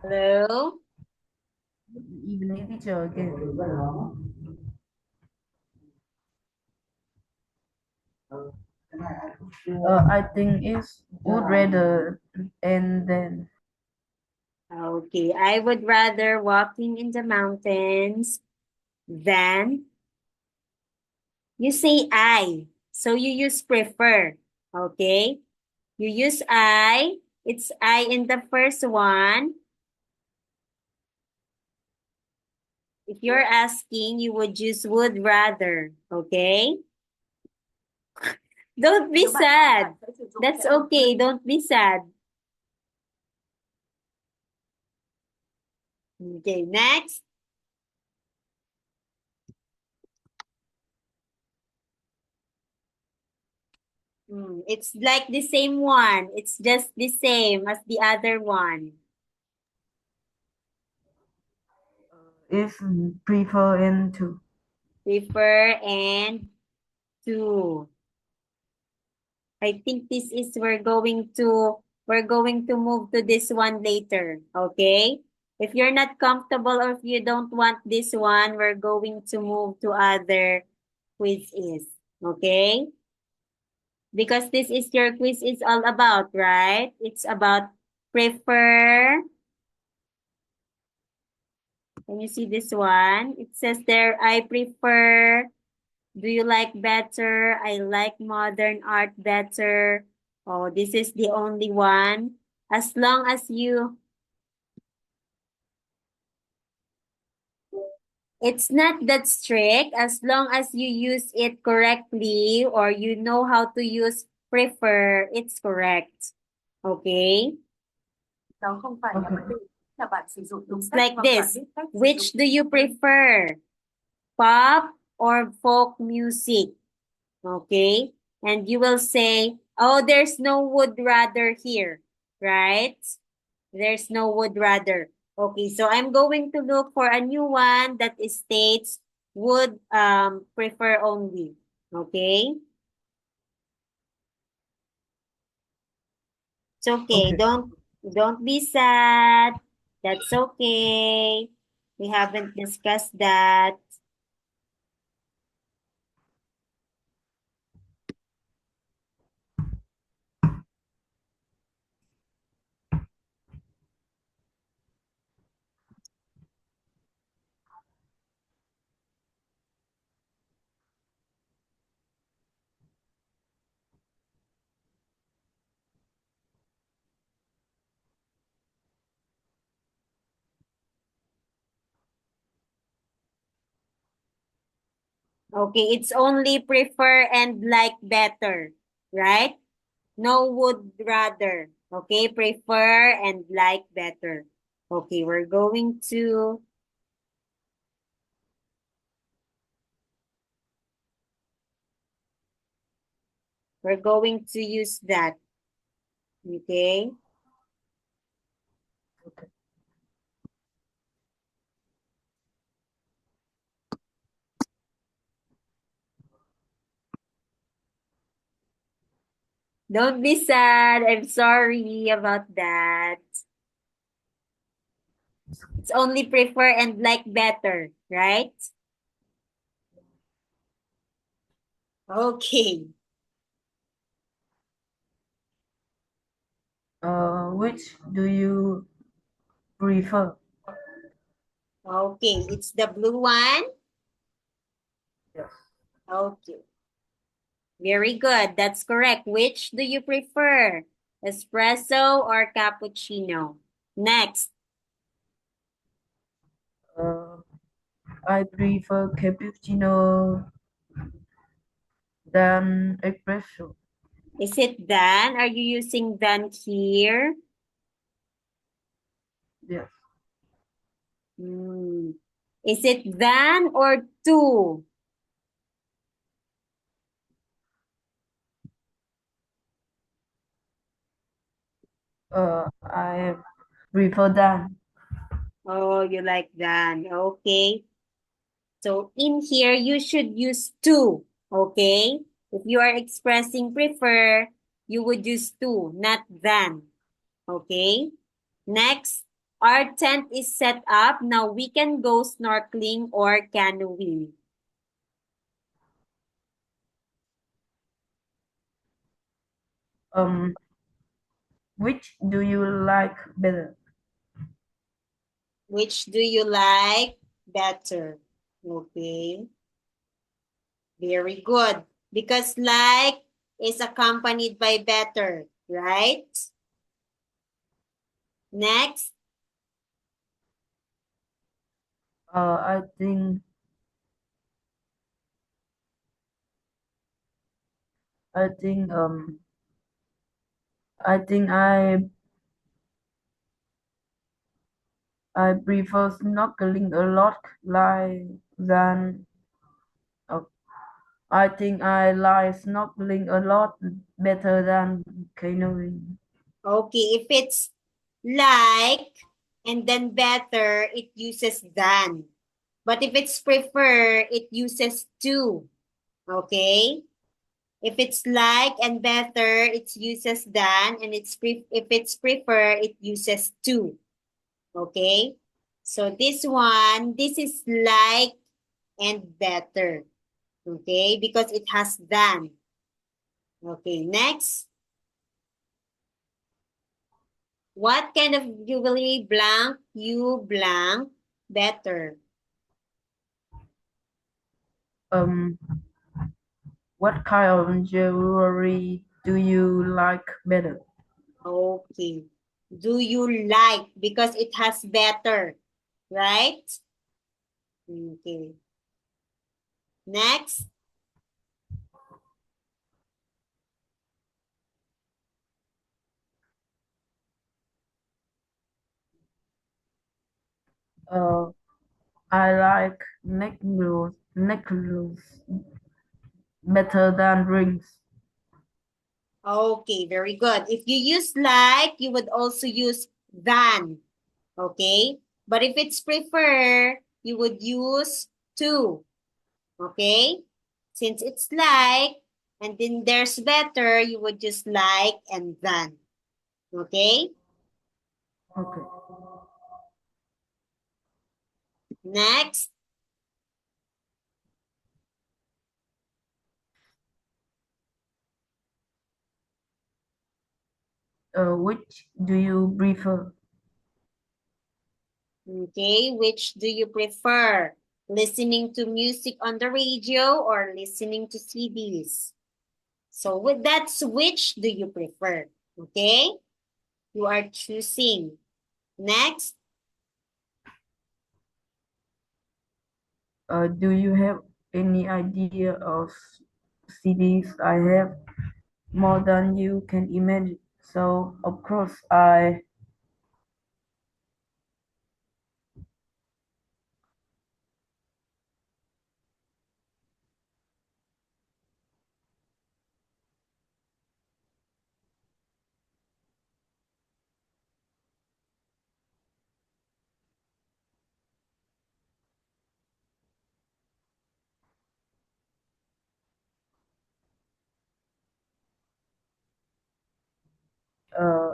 Hello? Evening teacher again. I think it's would rather and then. Okay, I would rather walking in the mountains than you say I. So you use prefer. Okay? You use I. It's I in the first one. If you're asking, you would use would rather. Okay? Don't be sad. That's okay. Don't be sad. Okay, next. It's like the same one. It's just the same as the other one. Is prefer and to. Prefer and to. I think this is we're going to move to this one later. Okay? If you're not comfortable or if you don't want this one, we're going to move to other quizzes. Okay? Because this is your quiz is all about, right? It's about prefer. Can you see this one? It says there, I prefer. Do you like better? I like modern art better. Oh, this is the only one. As long as it's not that strict. As long as you use it correctly or you know how to use prefer, it's correct. Okay? Đó không phải là vấn Okay. đề là bạn sử dụng đúng It's cách like mà bạn this. biết cách sử Which dụng. do you prefer? Pop or folk music? Okay? And you will say, oh, there's no would rather here, right? There's no would rather. Okay, so I'm going to look for a new one that states would prefer only. Okay? It's okay. Okay. Don't be sad. That's okay. We haven't discussed that. Okay, it's only prefer and like better, right? No would rather. Okay, prefer and like better. Okay, we're going to use that. Okay? Okay. Don't be sad. I'm sorry about that. It's only prefer and like better, right? Okay. Which do you prefer? Okay, it's the blue one. Yes. Okay. Very good. That's correct. Which do you prefer? Espresso or cappuccino? Next. Uh, I prefer cappuccino than espresso. Is it than? Are you using than here? Yes. Is it than or to? I prefer than. Oh, you like than. Okay. So in here, you should use to. Okay? If you are expressing prefer, you would use to, not than. Okay. Next, our tent is set up. Now we can go snorkeling or canoeing. Which do you like better? Which do you like better? Okay. Very good. Because like is accompanied by better, right? Next, I think I think I think I prefer snorkeling a lot like than uh, I think I like snorkeling a lot better than canoeing. okay, if it's like and then better, it uses than. But if it's prefer, it uses to. Okay? If it's like and better, it uses than, and if it's prefer, it uses to. Okay? So this one, this is like and better. Okay? Because it has than. Okay, next. What kind of jewelry blank you blank better? Um, what kind of jewelry do you like better? Okay. Do you like? Because it has better, right? Okay. Next. Uh, I like necklace better than rings. Okay, very good. If you use like, you would also use than. Okay? But if it's prefer, you would use to. Okay? Since it's like, and then there's better, you would just like and than. Okay? Okay. Next. Which do you prefer? Okay, which do you prefer? Listening to music on the radio or listening to CDs? So with that, which do you prefer? Okay, you are choosing. Next, Do you have any idea of CDs? I have more than you can imagine. So of course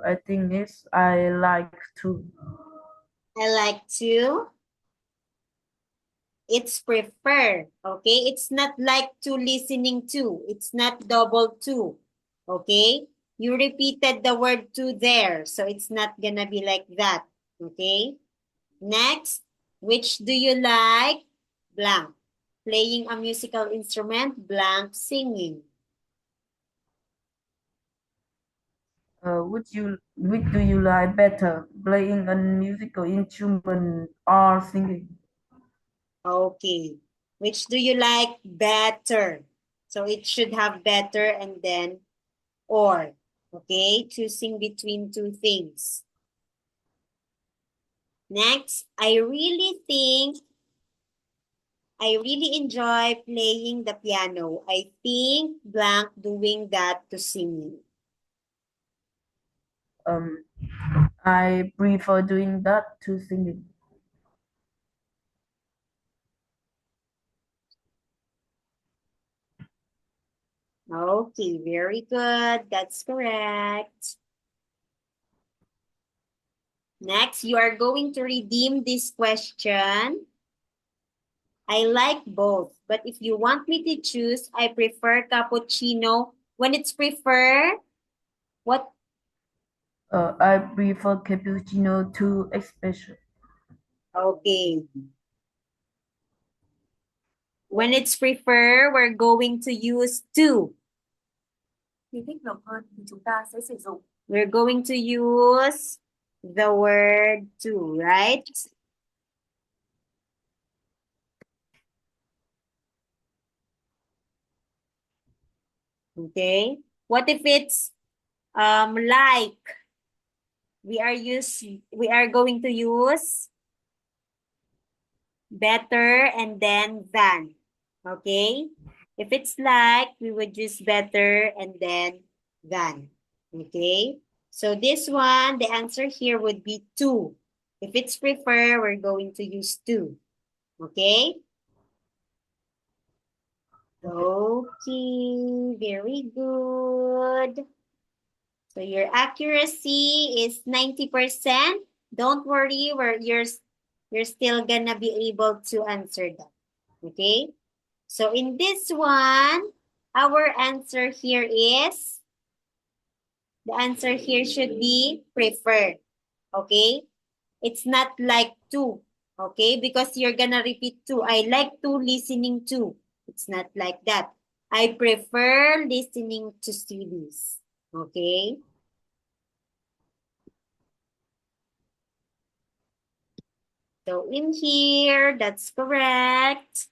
I think yes, I like to. I like to. It's prefer. Okay, it's not like to listening to. It's not double to. Okay, you repeated the word to there, so it's not gonna be like that. Okay. Next, which do you like? Blank. Playing a musical instrument, blank singing. Which do you like better, playing a musical instrument or singing? Okay. Which do you like better? So it should have better and then or. Okay, choosing between two things. Next, I really enjoy playing the piano. I think blank doing that to singing. Um, I prefer doing that to singing. Okay, very good. That's correct. Next, you are going to redeem this question. I like both, but if you want me to choose, I prefer cappuccino. When it's prefer, what? I prefer cappuccino to espresso. Okay. When it's prefer, we're going to use to. Khi thích hợp hơn thì chúng ta sẽ sử dụng We're going to use the word to, right? Okay. What if it's like? We are going to use better and then than. Okay? If it's like, we would use better and then than. Okay? So this one, the answer here would be to. If it's prefer, we're going to use to. Okay? Okay, very good. So your accuracy is 90%. Don't worry, you're still gonna be able to answer that. Okay? So in this one, our answer here is, the answer here should be prefer. Okay? It's not like to. Okay? Because you're gonna repeat to. I like to listening to. It's not like that. I prefer listening to CDs. Okay? So in here, that's correct.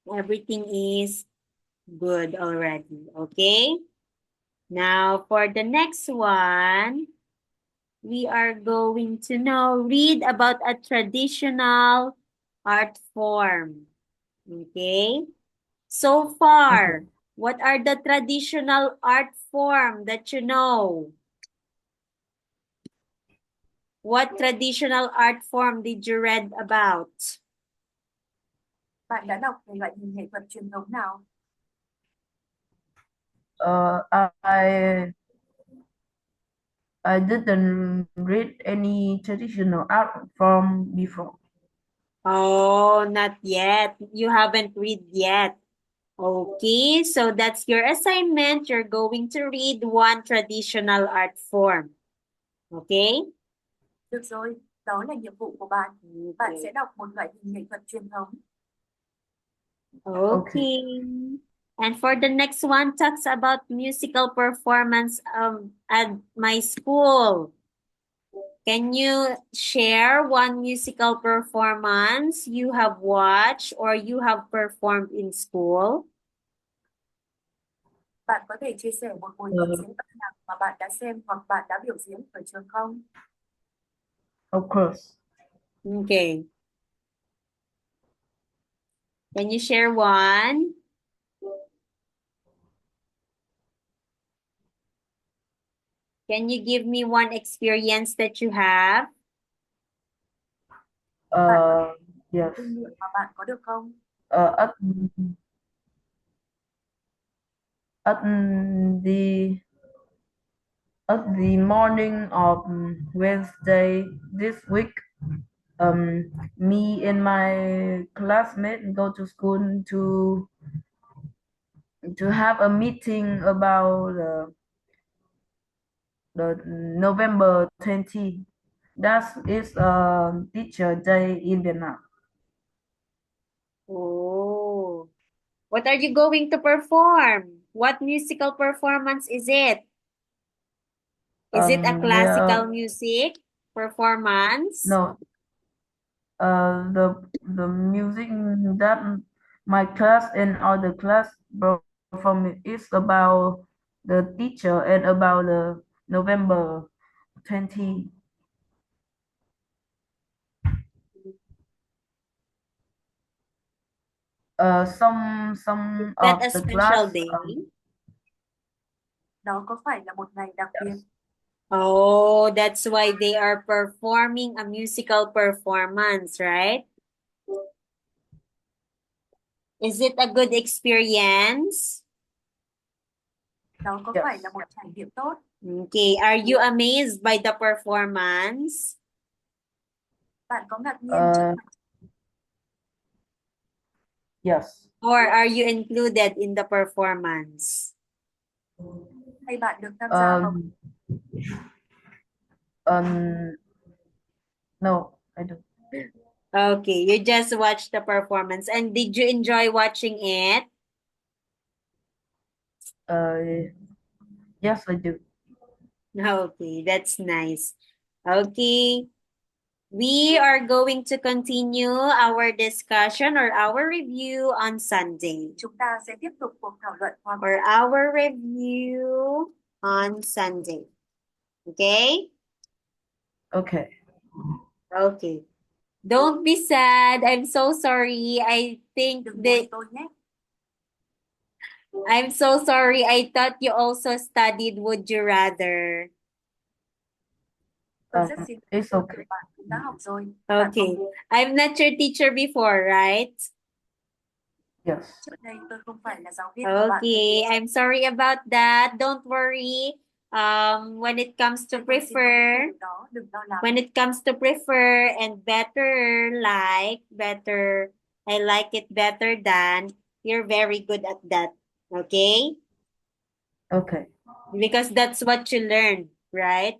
Everything is good already. Okay? Now, for the next one, we are going to now read about a traditional art form. Okay? So far, Okay. what are the traditional art form that you know? What traditional art form did you read about? bạn đã đọc về loại hình nghệ thuật truyền thống nào Uh, I I didn't read any traditional art form before. Oh, not yet. You haven't read yet. Okay, so that's your assignment. You're going to read one traditional art form. Okay? được rồi đó là nhiệm vụ của bạn bạn Okay. sẽ đọc một loại hình nghệ thuật truyền thống Okay. And for the next one, talks about musical performance at my school. Can you share one musical performance you have watched or you have performed in school? bạn có thể chia sẻ một buổi biểu diễn âm nhạc mà bạn đã xem hoặc bạn đã biểu diễn ở trường không Of course. Okay. Can you share one? Can you give me one experience that you have? bạn có Yes. kinh nghiệm mà bạn có được không At at the at the morning of Wednesday this week, me and my classmate go to school to have a meeting about the November 20. That is Teacher Day in Vietnam. Oh. What are you going to perform? What musical performance is it? Is it a classical music performance? No, the music that my class and other class perform is about the teacher and about the November 20. Some Is of that a the special class day? đó có phải là một ngày đặc biệt Oh, that's why they are performing a musical performance, right? Is it a good experience? đó có Yes. phải là một trải nghiệm tốt Okay. Are you amazed by the performance? Bạn có ngạc nhiên trước Uh, yes. Or are you included in the performance? hay bạn được tham gia vào Um, no, I don't. Okay, you just watched the performance. And did you enjoy watching it? Yes, I do. Okay, that's nice. Okay, we are going to continue our discussion or our review on Sunday. chúng ta sẽ tiếp tục cuộc thảo luận qua Or our review on Sunday. Okay? Okay. Okay. Don't be sad. I'm so sorry. I think đừng buồn that tôi nhé. I'm so sorry. I thought you also studied Would You Rather. Tôi rất xin lỗi It's okay. bạn cũng đã học rồi. Bạn Okay. có I'm not your teacher before, right? Yes. trước đây tôi không phải là giáo viên của bạn. Okay. I'm sorry about that. Don't worry. When it comes to Tôi xin lỗi prefer, điều đó, đừng lo lắng. when it comes to prefer and better, better, I like it better than, you're very good at that. Okay? Okay. Because that's what you learn, right?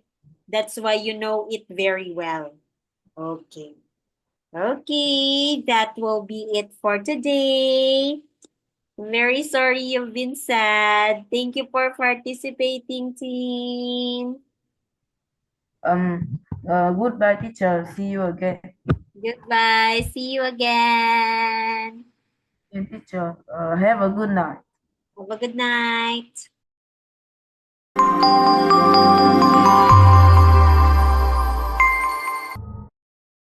That's why you know it very well. Okay. Okay, that will be it for today. I'm very sorry you've been sad. Thank you for participating, team. Goodbye, teacher. See you again. Goodbye. See you again. And teacher, have a good night. Have a good night.